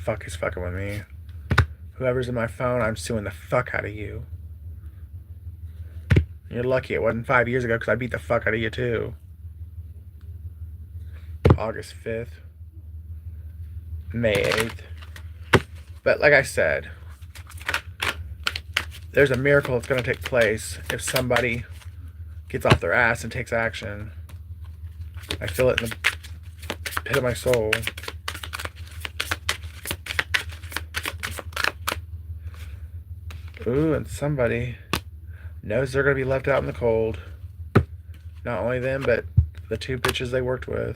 fuck is fucking with me? Whoever's in my phone, I'm suing the fuck out of you. You're lucky it wasn't 5 years ago because I beat the fuck out of you too. August 5th. May 8th. But like I said, there's a miracle that's going to take place if somebody gets off their ass and takes action. I feel it in the pit of my soul. Ooh, and somebody knows they're going to be left out in the cold. Not only them, but the two bitches they worked with.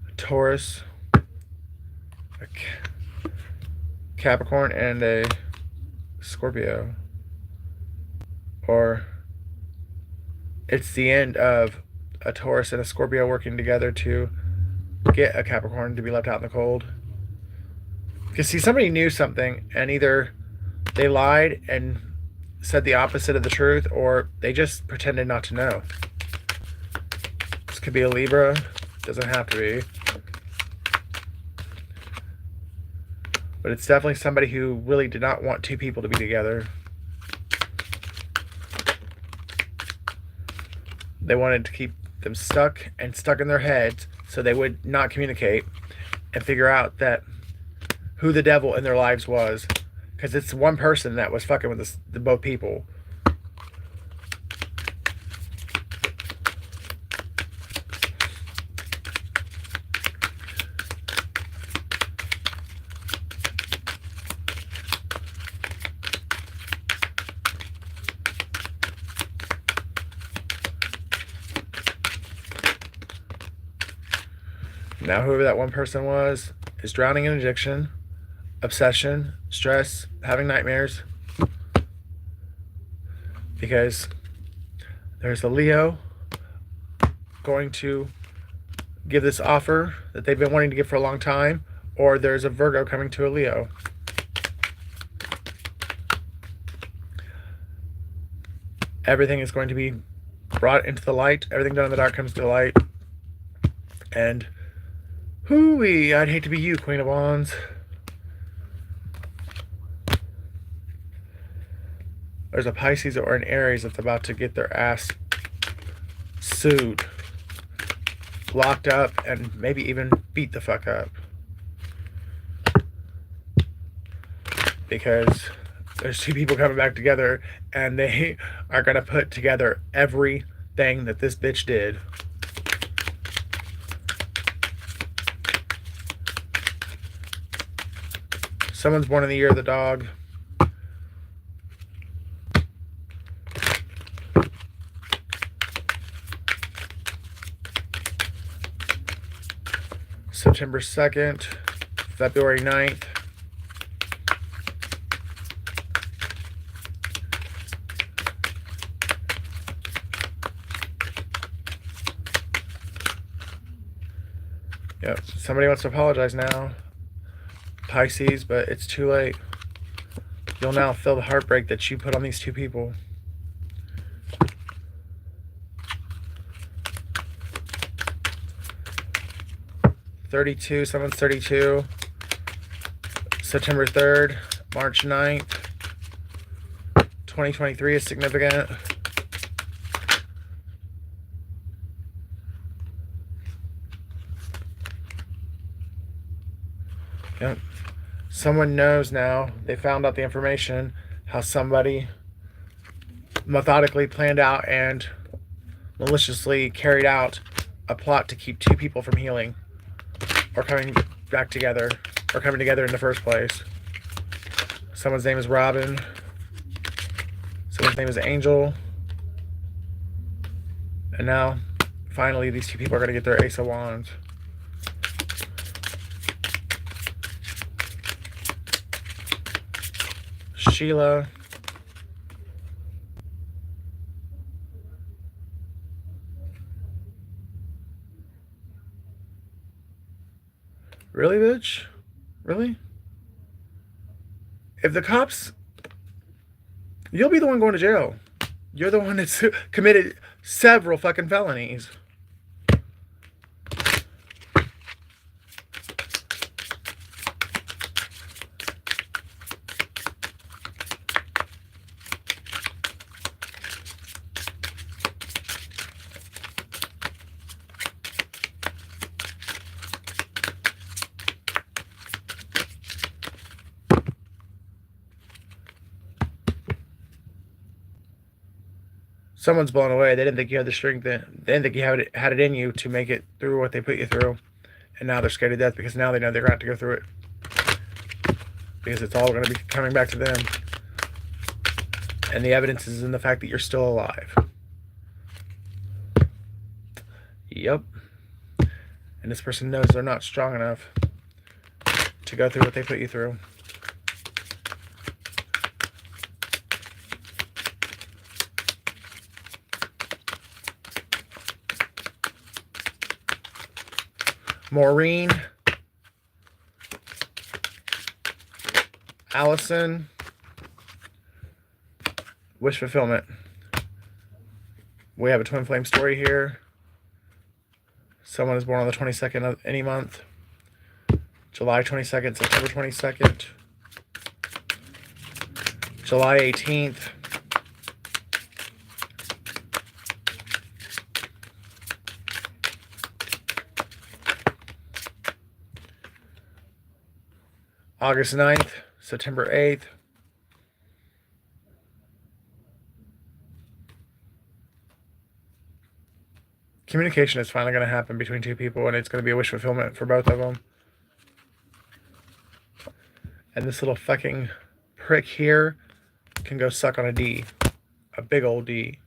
A Taurus, a Capricorn, and a Scorpio. Or it's the end of a Taurus and a Scorpio working together to get a Capricorn to be left out in the cold. Because see, somebody knew something, and either they lied and said the opposite of the truth, or they just pretended not to know. This could be a Libra. Doesn't have to be. But it's definitely somebody who really did not want two people to be together. They wanted to keep them stuck in their heads so they would not communicate and figure out that who the devil in their lives was. Because it's one person that was fucking with the both people. Now whoever that one person was is drowning in addiction, obsession, stress, having nightmares. Because there's a Leo going to give this offer that they've been wanting to give for a long time, or there's a Virgo coming to a Leo. Everything is going to be brought into the light. Everything done in the dark comes to the light. And hooey, I'd hate to be you, Queen of Wands. There's a Pisces or an Aries that's about to get their ass sued, locked up, and maybe even beat the fuck up. Because there's two people coming back together, and they are going to put together everything that this bitch did. Someone's born in the year of the dog. September 2nd, February 9th. Yep, somebody wants to apologize now. Pisces, but it's too late. You'll now feel the heartbreak that you put on these two people. Someone's 32. September 3rd, March 9th. 2023 is significant. Yep. Someone knows now, they found out the information, how somebody methodically planned out and maliciously carried out a plot to keep two people from healing or coming back together or coming together in the first place. Someone's name is Robin. Someone's name is Angel. And now, finally, these two people are going to get their Ace of Wands. Sheila. Really, bitch? Really? If the cops... You'll be the one going to jail. You're the one that's committed several fucking felonies. Someone's blown away. They didn't think you had the strength. They didn't think you had it in you to make it through what they put you through. And now they're scared to death because now they know they're going to have to go through it. Because it's all going to be coming back to them. And the evidence is in the fact that you're still alive. Yep. And this person knows they're not strong enough to go through what they put you through. Maureen, Allison, wish fulfillment. We have a twin flame story here. Someone is born on the 22nd of any month. July 22nd, September 22nd, July 18th. August 9th, September 8th. Communication is finally going to happen between two people, and it's going to be a wish fulfillment for both of them. And this little fucking prick here can go suck on a D. A big old D.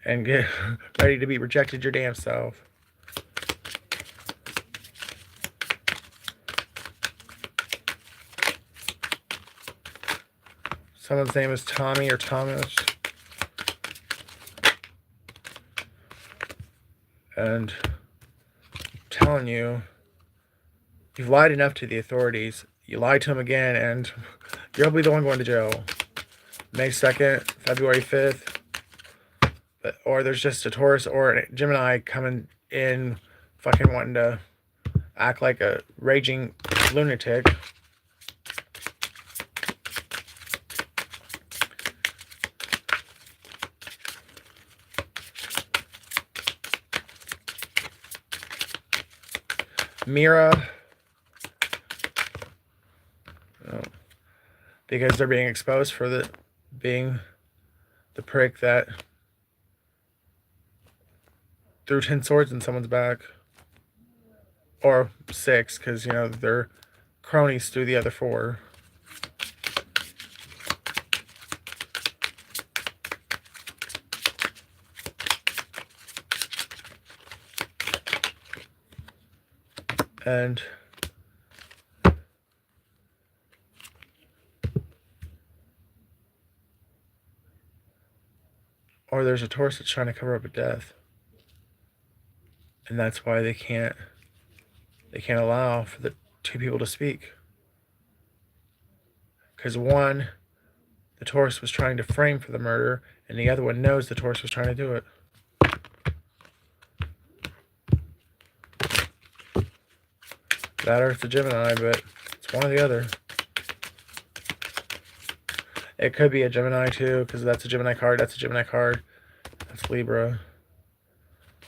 And get ready to be rejected your damn self. Someone's name is Tommy or Thomas. And I'm telling you, you've lied enough to the authorities. You lied to them again, and you'll be the one going to jail. May 2nd, February 5th. Or there's just a Taurus or a Gemini coming in fucking wanting to act like a raging lunatic. Mira, because they're being exposed for being the prick that threw 10 swords in someone's back, or 6, because they're cronies through the other 4. And or there's a Taurus that's trying to cover up a death, and that's why they can't allow for the 2 people to speak, because one, the Taurus was trying to frame for the murder, and the other one knows the Taurus was trying to do it. That or it's a Gemini, but it's one or the other. It could be a Gemini too, because that's a Gemini card. That's a Gemini card. That's Libra.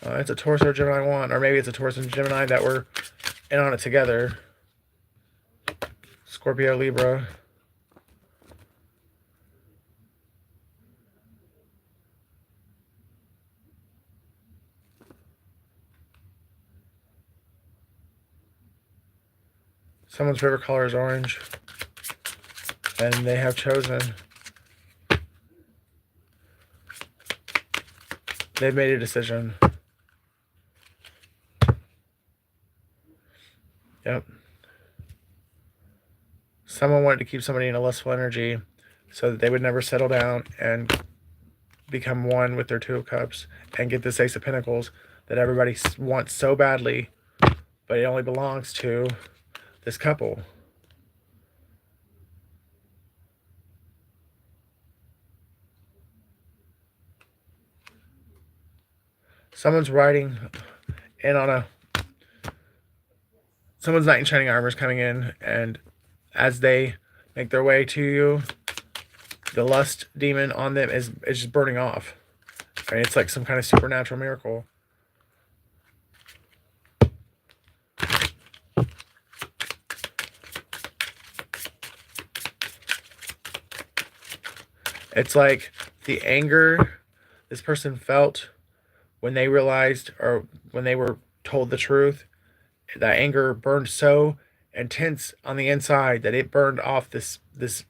It's a Taurus or a Gemini 1. Or maybe it's a Taurus and Gemini that were in on it together. Scorpio, Libra. Someone's favorite color is orange. And they have chosen. They've made a decision. Yep. Someone wanted to keep somebody in a lustful energy so that they would never settle down and become one with their 2 of Cups and get this Ace of Pentacles that everybody wants so badly, but it only belongs to this couple. Someone's riding in on someone's knight in shining armor is coming in, and as they make their way to you, the lust demon on them is just burning off. I mean, it's like some kind of supernatural miracle. It's like the anger this person felt when they realized, or when they were told the truth. That anger burned so intense on the inside that it burned off this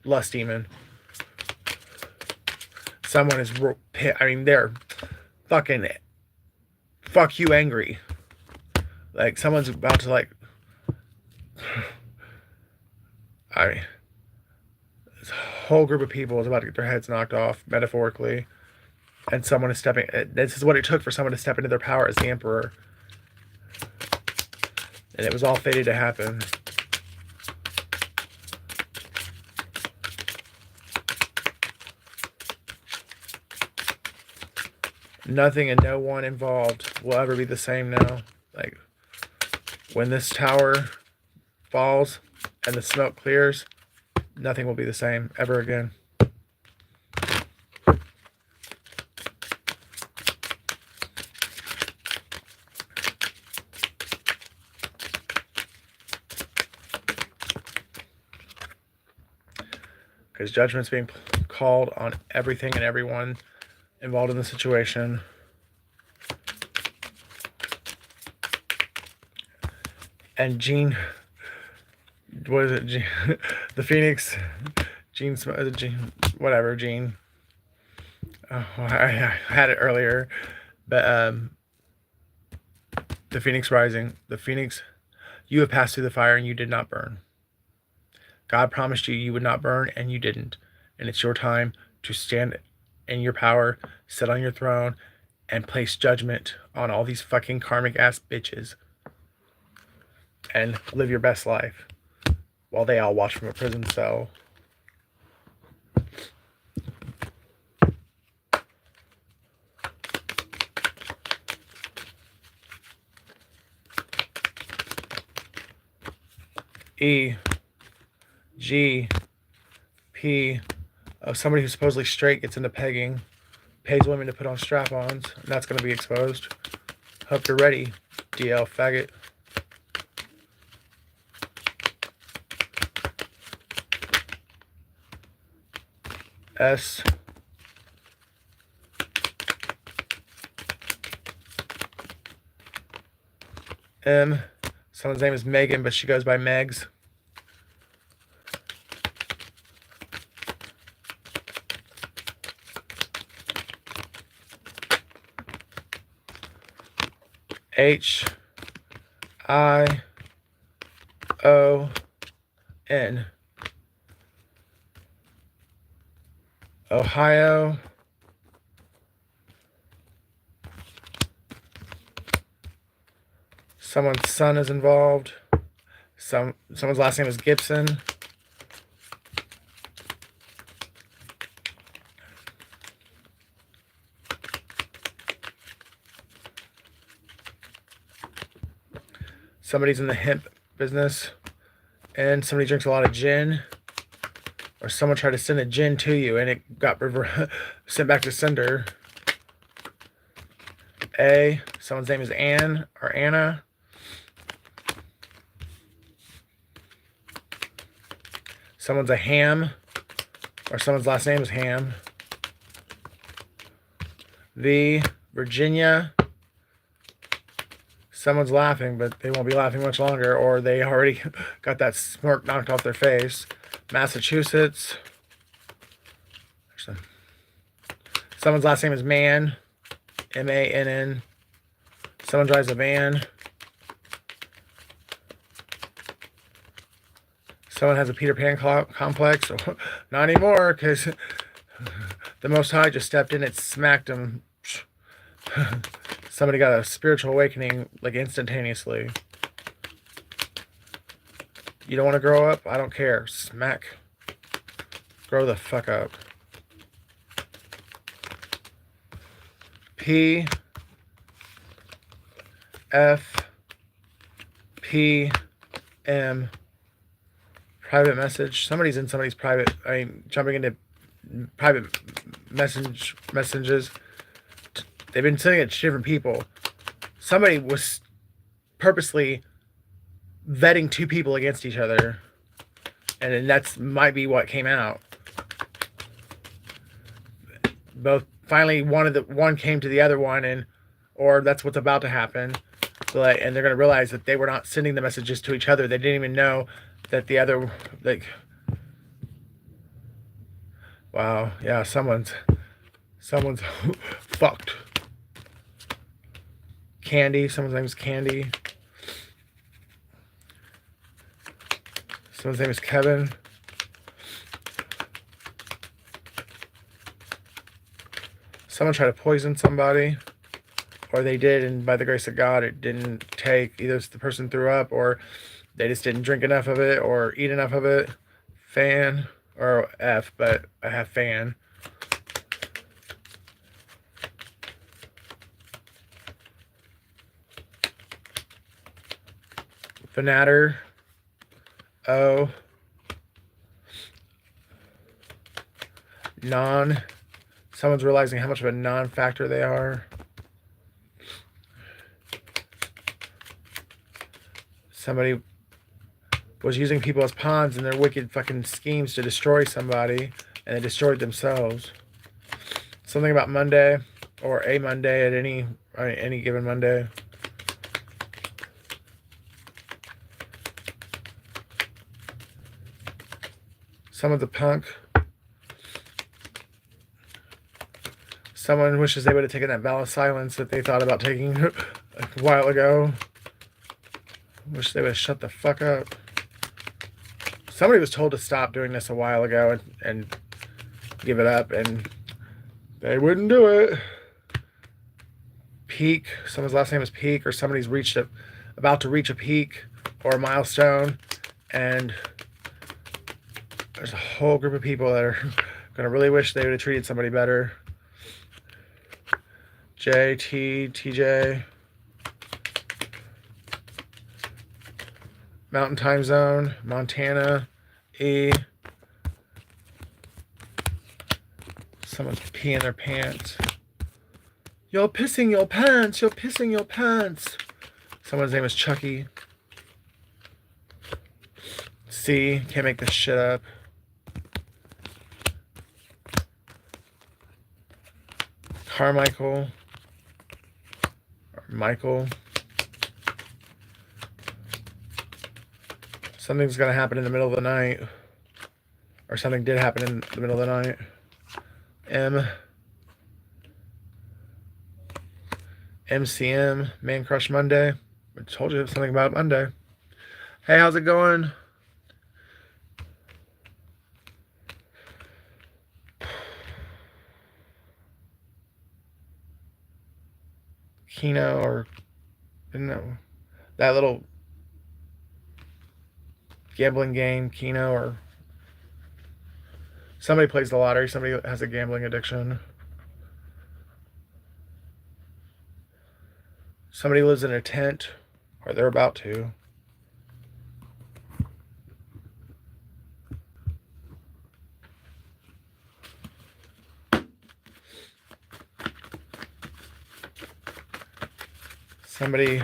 lust demon. Someone is, I mean, they're fucking fuck you angry. Like someone's about to like, I mean, this whole group of people is about to get their heads knocked off, metaphorically, and someone is stepping. This is what it took for someone to step into their power as the emperor, and it was all fated to happen. Nothing and no one involved will ever be the same now. Like, when this tower falls and the smoke clears, nothing will be the same ever again. Because judgment's being called on everything and everyone involved in the situation. And Gene, what is it? Gene, the Phoenix, Gene, whatever, Gene. Oh, I had it earlier, but the Phoenix Rising, the Phoenix, you have passed through the fire and you did not burn. God promised you would not burn, and you didn't. And it's your time to stand in your power, sit on your throne, and place judgment on all these fucking karmic ass bitches. And live your best life while they all watch from a prison cell. E, G, P. Oh, somebody who's supposedly straight gets into pegging, pays women to put on strap-ons, and that's going to be exposed. Hope you're ready, DL faggot. S, M. Someone's name is Megan, but she goes by Megs. H, I, O, N. Ohio. Someone's son is involved. Someone's last name is Gibson. Somebody's in the hemp business, and somebody drinks a lot of gin, or someone tried to send a gin to you and it got sent back to sender. A, someone's name is Ann or Anna. Someone's a Ham, or someone's last name is Ham. V, Virginia. Someone's laughing, but they won't be laughing much longer, or they already got that smirk knocked off their face. Massachusetts. Someone's last name is Mann, M-A-N-N. Someone drives a van. Someone has a Peter Pan complex. Not anymore, because the Most High just stepped in and smacked him. Somebody got a spiritual awakening, like, instantaneously. You don't want to grow up? I don't care. Smack. Grow the fuck up. P, F, P, M. Private message. Somebody's in somebody's private. Jumping into private messages. They've been sending it to different people. Somebody was purposely vetting two people against each other, and that's might be what came out. Both finally one came to the other one, and or that's what's about to happen. So like, and they're gonna realize that they were not sending the messages to each other. They didn't even know that the other, like, wow, yeah, someone's fucked. Candy, someone's name is Candy. Someone's name is Kevin. Someone tried to poison somebody, or they did, and by the grace of God, it didn't take. Either the person threw up, or they just didn't drink enough of it, or eat enough of it. Fan, or F, but I have fan. Fanatter. O. Non. Someone's realizing how much of a non-factor they are. Somebody was using people as pawns in their wicked fucking schemes to destroy somebody, and they destroyed themselves. Something about Monday, or a Monday at any given Monday. Someone's a punk. Someone wishes they would have taken that vow of silence that they thought about taking a while ago. Wish they would have shut the fuck up. Somebody was told to stop doing this a while ago and give it up, and they wouldn't do it. Peak. Someone's last name is Peak, or somebody's about to reach a peak or a milestone, and there's a whole group of people that are gonna really wish they would have treated somebody better. TJ. Mountain Time Zone, Montana, E. Someone's peeing their pants. You're pissing your pants. You're pissing your pants. Someone's name is Chucky. C. Can't make this shit up. Carmichael. Or Michael. Something's going to happen in the middle of the night. Or something did happen in the middle of the night. MCM, Man Crush Monday. I told you something about Monday. Hey, how's it going? Keno, or no, that little gambling game, Keno, or somebody plays the lottery. Somebody has a gambling addiction. Somebody lives in a tent, or they're about to. Somebody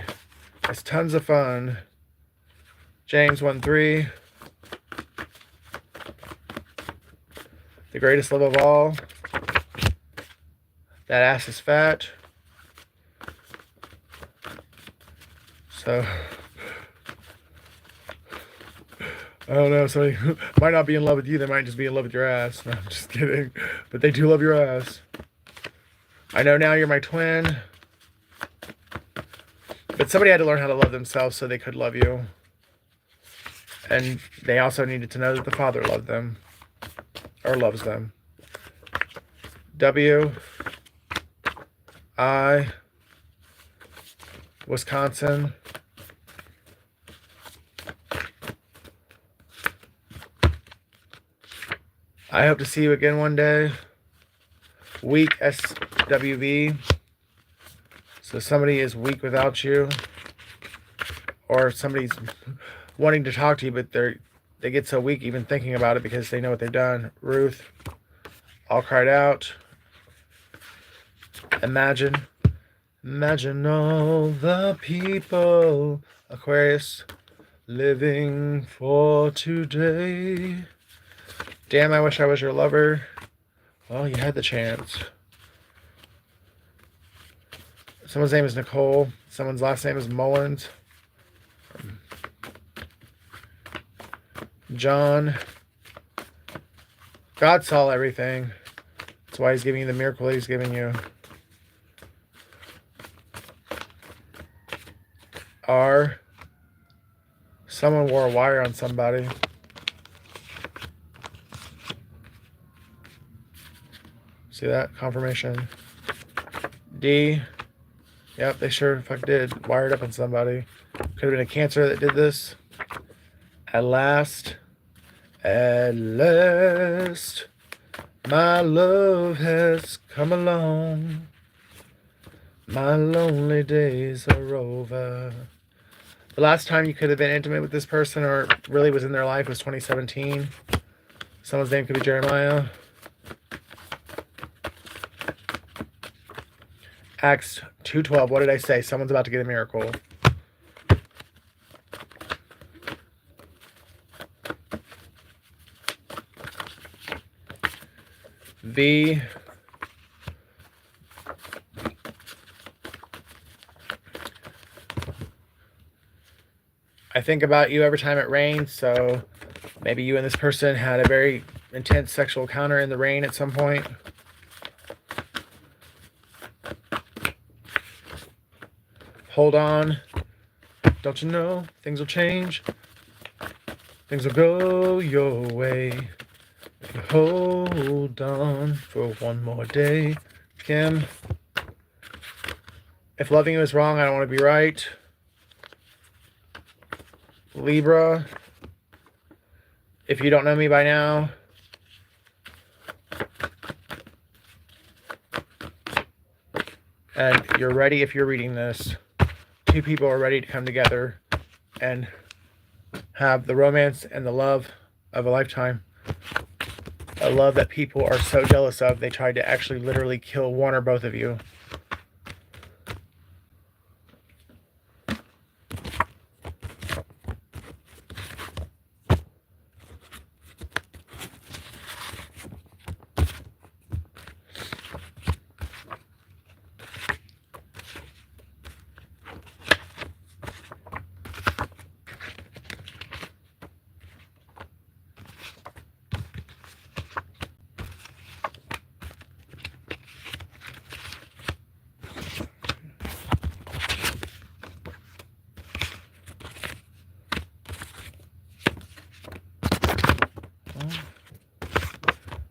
has tons of fun. James 1:3. The greatest love of all. That ass is fat. So, I don't know. Somebody might not be in love with you. They might just be in love with your ass. No, I'm just kidding. But they do love your ass. I know now you're my twin. But somebody had to learn how to love themselves so they could love you. And they also needed to know that the Father loved them. Or loves them. W. I. Wisconsin. I hope to see you again one day. Weak, SWV. So somebody is weak without you. Or somebody's wanting to talk to you, but they get so weak even thinking about it because they know what they've done. Ruth. All cried out. Imagine all the people, Aquarius, living for today. Damn, I wish I was your lover. Well, you had the chance. Someone's name is Nicole. Someone's last name is Mullins. John. God saw everything. That's why he's giving you the miracle he's giving you. R. Someone wore a wire on somebody. See that? Confirmation. D. Yep, they sure fuck did. Wired up on somebody. Could have been a cancer that did this. At last. At last. My love has come along. My lonely days are over. The last time you could have been intimate with this person or really was in their life was 2017. Someone's name could be Jeremiah. Acts 2:12. What did I say? Someone's about to get a miracle. V. I think about you every time it rains, so maybe you and this person had a very intense sexual encounter in the rain at some point. Hold on. Don't you know things will change? Things will go your way. If you hold on for one more day. Kim. If loving you is wrong, I don't want to be right. Libra. If you don't know me by now. And you're ready if you're reading this. Two people are ready to come together and have the romance and the love of a lifetime. A love that people are so jealous of, they tried to actually literally kill one or both of you.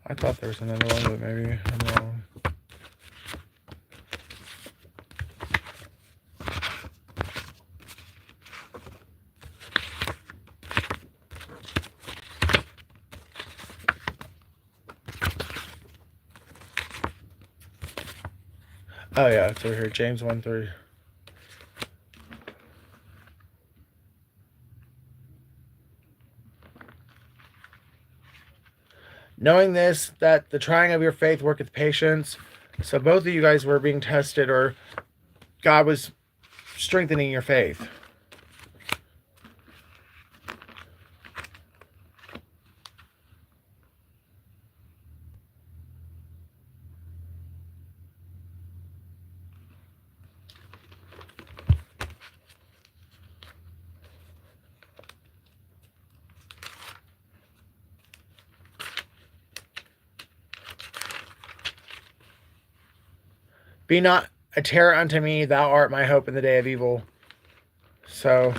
I thought there was another one, but maybe I'm wrong. Oh yeah, it's over here. James 1:3. Knowing this, that the trying of your faith worketh patience. So both of you guys were being tested, or God was strengthening your faith. Be not a terror unto me, thou art my hope in the day of evil. So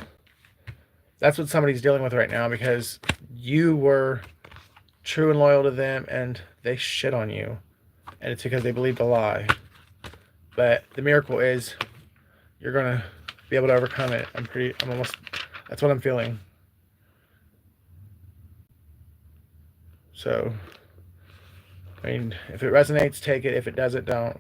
that's what somebody's dealing with right now, because you were true and loyal to them and they shit on you. And it's because they believed a lie. But the miracle is you're going to be able to overcome it. That's what I'm feeling. So, I mean, if it resonates, take it. If it doesn't, don't.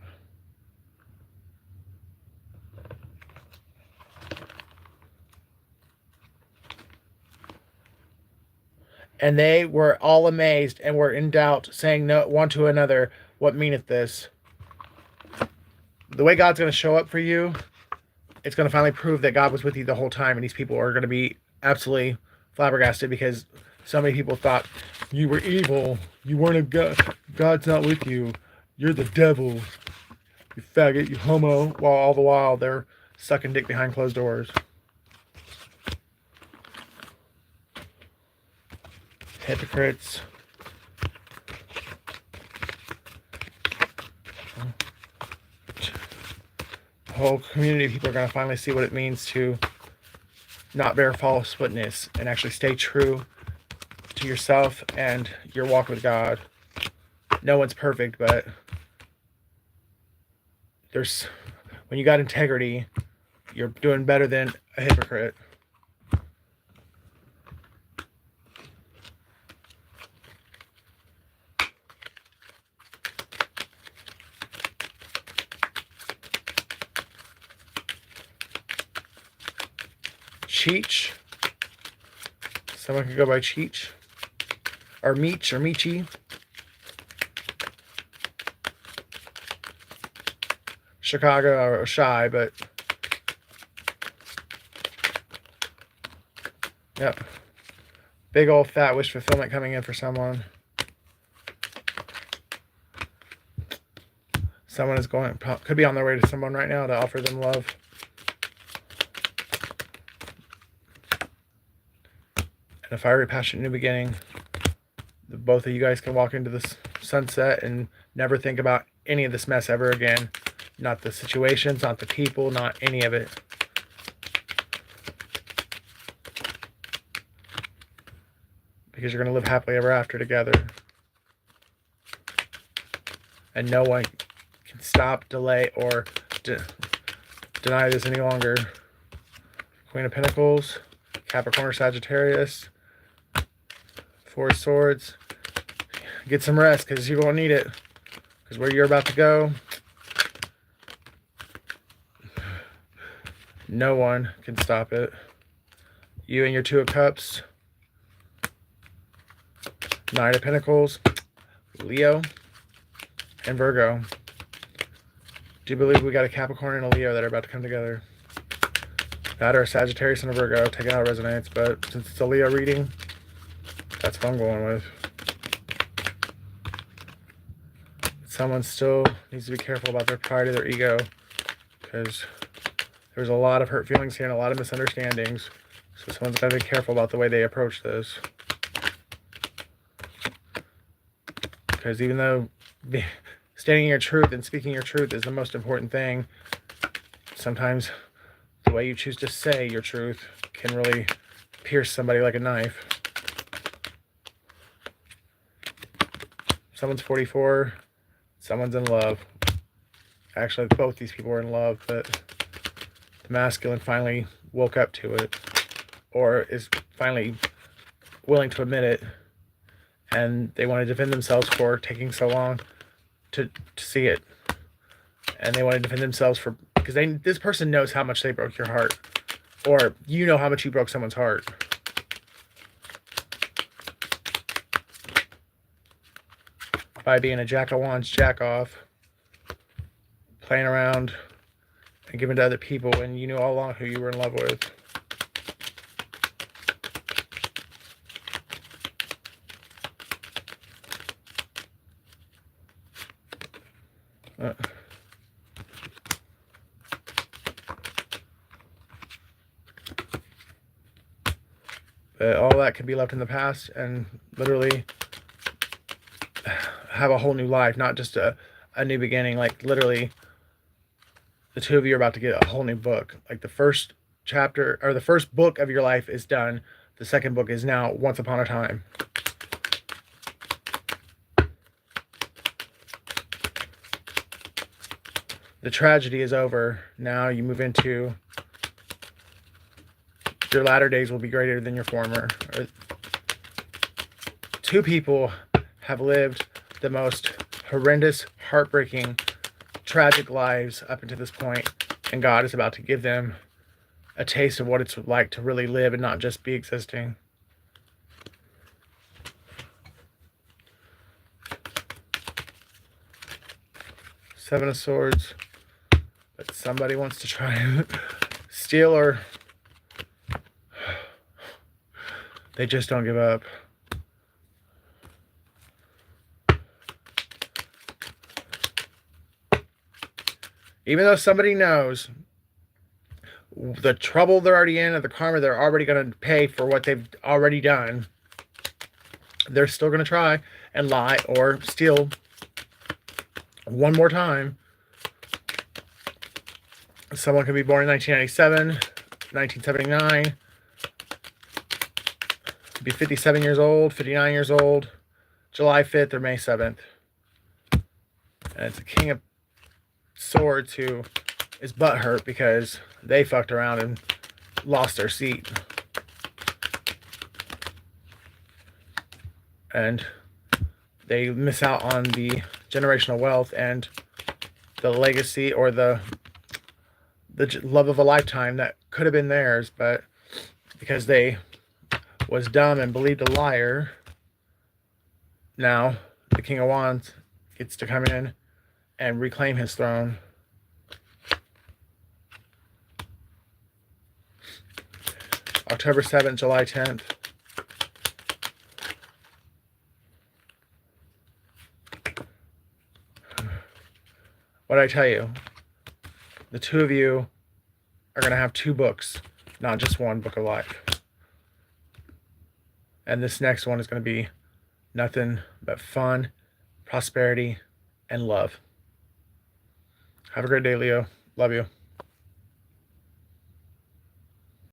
And they were all amazed and were in doubt, saying no one to another, what meaneth this? The way God's going to show up for you, it's going to finally prove that God was with you the whole time, and these people are going to be absolutely flabbergasted because so many people thought you were evil. You weren't a God. God's not with you. You're the devil. you faggot, you homo, while all the while they're sucking dick behind closed doors. Hypocrites. The whole community of people are going to finally see what it means to not bear false witness and actually stay true to yourself and your walk with God. No one's perfect, but when you got integrity, you're doing better than a hypocrite. Cheech. Someone could go by Cheech. Or Meech or Meechy. Chicago or Shy, but yep. Big old fat wish fulfillment coming in for someone. Someone is could be on their way to someone right now to offer them love. And a fiery, passionate new beginning. Both of you guys can walk into this sunset and never think about any of this mess ever again. Not the situations, not the people, not any of it. Because you're going to live happily ever after together. And no one can stop, delay, or deny this any longer. Queen of Pentacles, Capricorn or Sagittarius, Four of Swords. Get some rest because you're going to need it. Because where you're about to go, no one can stop it. You and your Two of Cups, Nine of Pentacles, Leo, and Virgo. Do you believe we got a Capricorn and a Leo that are about to come together? That or a Sagittarius and a Virgo. Take it how it resonates, but since it's a Leo reading, that's what I'm going with. Someone still needs to be careful about their pride or their ego, because there's a lot of hurt feelings here and a lot of misunderstandings. So someone's got to be careful about the way they approach this. Because even though standing your truth and speaking your truth is the most important thing, sometimes the way you choose to say your truth can really pierce somebody like a knife. Someone's 44, someone's in love. Actually, both these people are in love, but the masculine finally woke up to it, or is finally willing to admit it, and they want to defend themselves for taking so long to see it. And they want to defend themselves for, because this person knows how much they broke your heart, or you know how much you broke someone's heart. By being a jack of wands, jack off, playing around and giving to other people when you knew all along who you were in love with. But all that can be left in the past and literally have a whole new life, not just a new beginning. Like literally, the two of you are about to get a whole new book. Like the first chapter, or the first book of your life is done. The second book is now Once Upon a Time. The tragedy is over. Now you move into your latter days will be greater than your former. Two people have lived the most horrendous, heartbreaking, tragic lives up until this point, and God is about to give them a taste of what it's like to really live and not just be existing. Seven of Swords. But somebody wants to try and steal, or they just don't give up. Even though somebody knows the trouble they're already in or the karma they're already going to pay for what they've already done, they're still going to try and lie or steal one more time. Someone could be born in 1997, 1979, be 57 years old, 59 years old, July 5th or May 7th. And it's the King of Swords who is butthurt because they fucked around and lost their seat. And they miss out on the generational wealth and the legacy or the love of a lifetime that could have been theirs, but because they was dumb and believed a liar, now the King of Wands gets to come in and reclaim his throne. October 7th, July 10th. What did I tell you? The two of you are going to have 2 books, not just one book of life. And this next one is going to be nothing but fun, prosperity, and love. Have a great day, Leo. Love you.